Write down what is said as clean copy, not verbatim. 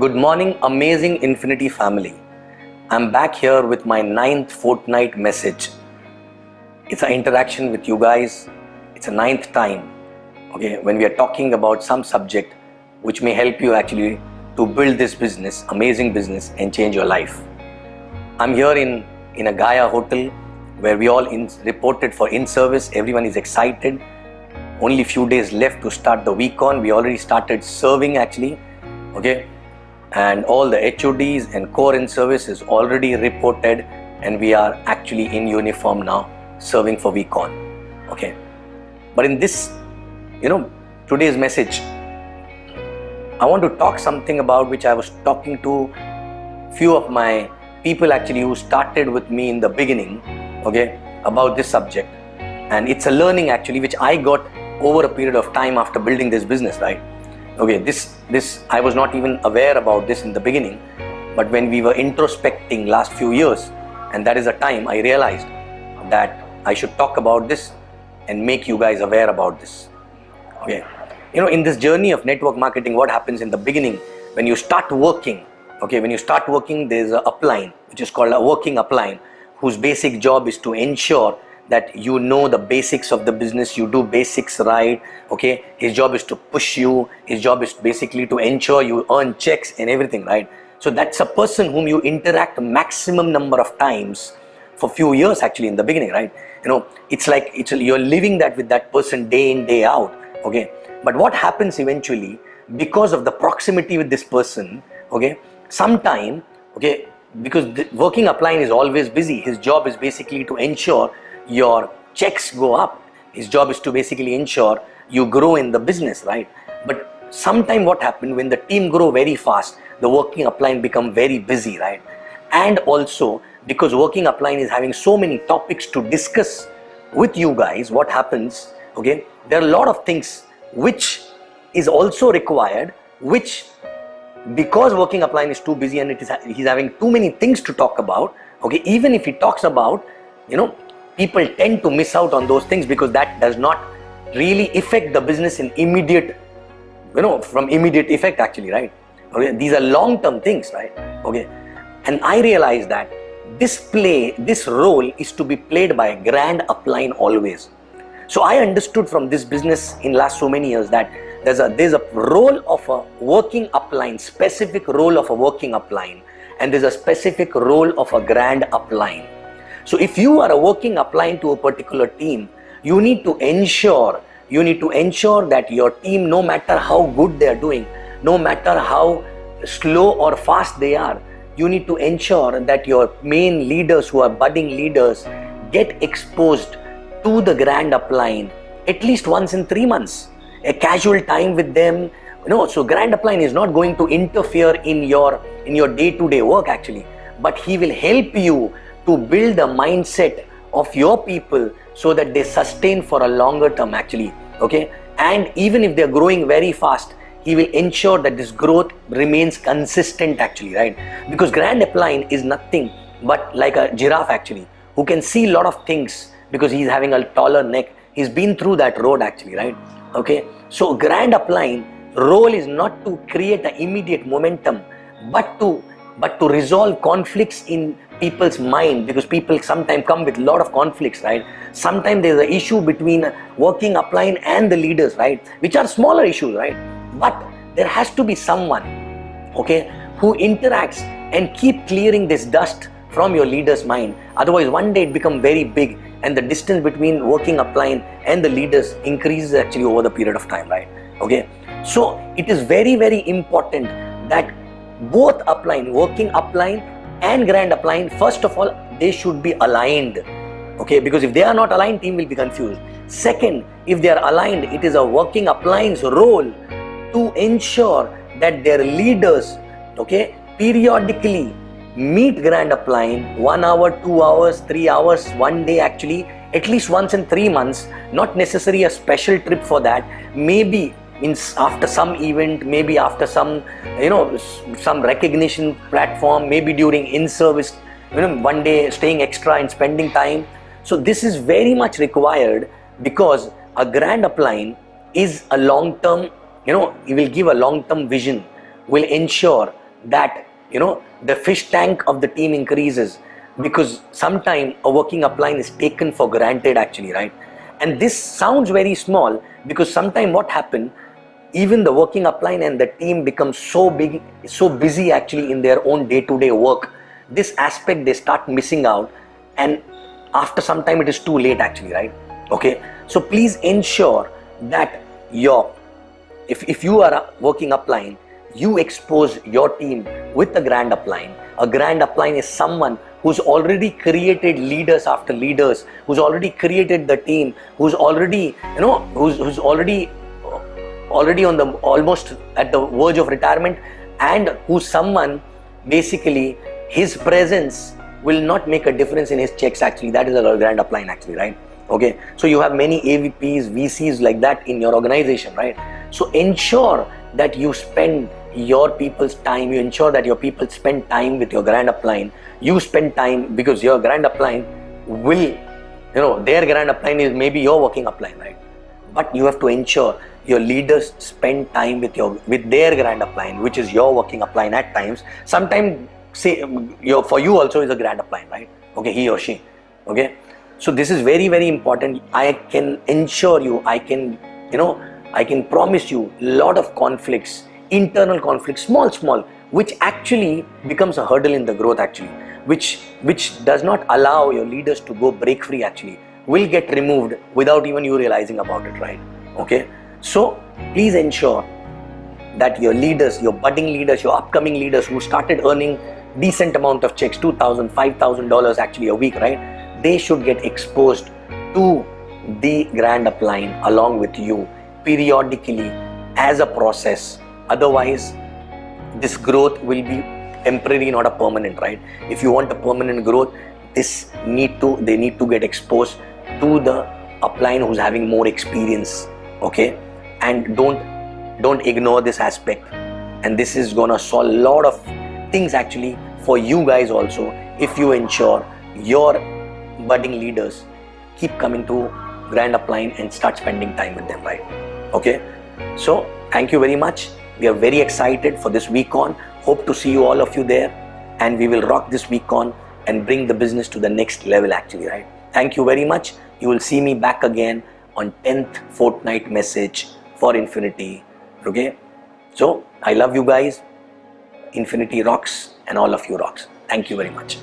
Good morning, amazing Infinity family. I'm back here with my 9th fortnight message. It's an interaction with you guys. It's a 9th time, okay, when we are talking about some subject which may help you actually to build this business, amazing business, and change your life. I'm here in a Gaia hotel where we all reported for in-service. Everyone is excited. Only few days left to start the week on. We already started serving actually, okay? And all the HODs and core in service is already reported, and we are actually in uniform now serving for week on, okay? But in this, today's message, I want to talk something about which I was talking to few of my people actually who started with me in the beginning, okay, about this subject. And it's a learning actually which I got over a period of time after building this business, right? Okay, this I was not even aware about this in the beginning, but when we were introspecting last few years, and that is the time I realized that I should talk about this and make you guys aware about this. Okay, in this journey of network marketing, what happens in the beginning when you start working? Okay, when you start working, there's a upline which is called a working upline, whose basic job is to ensure that you know the basics of the business, you do basics right, okay? His job is to push you, his job is basically to ensure you earn checks and everything, right? So that's a person whom you interact maximum number of times for few years actually in the beginning, right? It's like you're living that with that person day in, day out, okay? But what happens eventually, because of the proximity with this person, okay, sometime, okay, because the working upline is always busy, his job is basically to ensure your checks go up. His job is to basically ensure you grow in the business, right? But sometime what happened when the team grow very fast, the working upline become very busy, right? And also because working upline is having so many topics to discuss with you guys, what happens, okay, there are a lot of things which is also required, which because working upline is too busy and he's having too many things to talk about, okay, even if he talks about, people tend to miss out on those things because that does not really affect the business in immediate, from immediate effect actually, right? Okay, these are long-term things, right? Okay, and I realized that this role is to be played by a grand upline always. So I understood from this business in last so many years that there's a role of a working upline, specific role of a working upline, and there's a specific role of a grand upline. So if you are a working upline to a particular team, you need to ensure that your team, no matter how good they are doing, no matter how slow or fast they are, you need to ensure that your main leaders who are budding leaders get exposed to the grand upline at least once in 3 months. A casual time with them, so grand upline is not going to interfere in your day-to-day work actually, but he will help you to build the mindset of your people so that they sustain for a longer term actually, okay? And even if they're growing very fast, he will ensure that this growth remains consistent actually, right? Because grand upline is nothing but like a giraffe actually, who can see a lot of things because he's having a taller neck. He's been through that road actually, right? Okay, so grand upline role is not to create an immediate momentum, but to resolve conflicts in people's mind, because people sometimes come with a lot of conflicts, right? Sometimes there's an issue between working upline and the leaders, right? Which are smaller issues, right? But there has to be someone, okay, who interacts and keep clearing this dust from your leader's mind. Otherwise, one day it becomes very big, and the distance between working upline and the leaders increases actually over the period of time, right? Okay, so it is very, very important that both upline, working upline and grand upline, first of all, they should be aligned, okay? Because if they are not aligned, team will be confused. Second, if they are aligned, it is a working upline's role to ensure that their leaders, okay, periodically meet grand upline 1 hour, 2 hours, 3 hours, 1 day actually, at least once in 3 months, not necessarily a special trip for that, maybe after some event, maybe after some recognition platform, maybe during in-service, 1 day staying extra and spending time. So this is very much required because a grand upline is a long-term, he will give a long-term vision, will ensure that the fish tank of the team increases, because sometimes a working upline is taken for granted actually, right? And this sounds very small, because sometimes what happens, even the working upline and the team becomes so busy actually in their own day-to-day work, this aspect they start missing out, and after some time it is too late actually, right? Okay, so please ensure that if you are a working upline, you expose your team with a grand upline. A grand upline is someone who's already created leaders after leaders, who's already created the team, who's already who's already on the almost at the verge of retirement, and who's someone basically his presence will not make a difference in his checks actually. That is a grand upline actually, right? Okay, so you have many AVPs, VCs like that in your organization, right? So ensure that you spend your people's time, you ensure that your people spend time with your grand upline. You spend time, because your grand upline will, their grand upline is maybe your working upline, right? But you have to ensure your leaders spend time with their grand upline, which is your working upline at times. Sometimes, say, for you also is a grand upline, right? Okay, he or she. Okay, so this is very, very important. I can ensure you, I can promise you lot of conflicts, internal conflicts, small, which actually becomes a hurdle in the growth actually, which does not allow your leaders to go break free actually, will get removed without even you realizing about it, right? Okay, so please ensure that your leaders, your budding leaders, your upcoming leaders who started earning decent amount of checks, $2,000, $5,000 actually a week, right? They should get exposed to the grand upline along with you periodically as a process. Otherwise, this growth will be temporary, not a permanent, right? If you want a permanent growth, they need to get exposed to the upline who's having more experience, okay? And don't ignore this aspect. And this is gonna solve a lot of things actually for you guys also, if you ensure your budding leaders keep coming to grand upline and start spending time with them, right? Okay, so thank you very much. We are very excited for this week on. Hope to see you, all of you there, and we will rock this week on and bring the business to the next level actually, right? Thank you very much. You will see me back again on 10th fortnight message for Infinity. Okay, so I love you guys. Infinity rocks and all of you rocks. Thank you very much.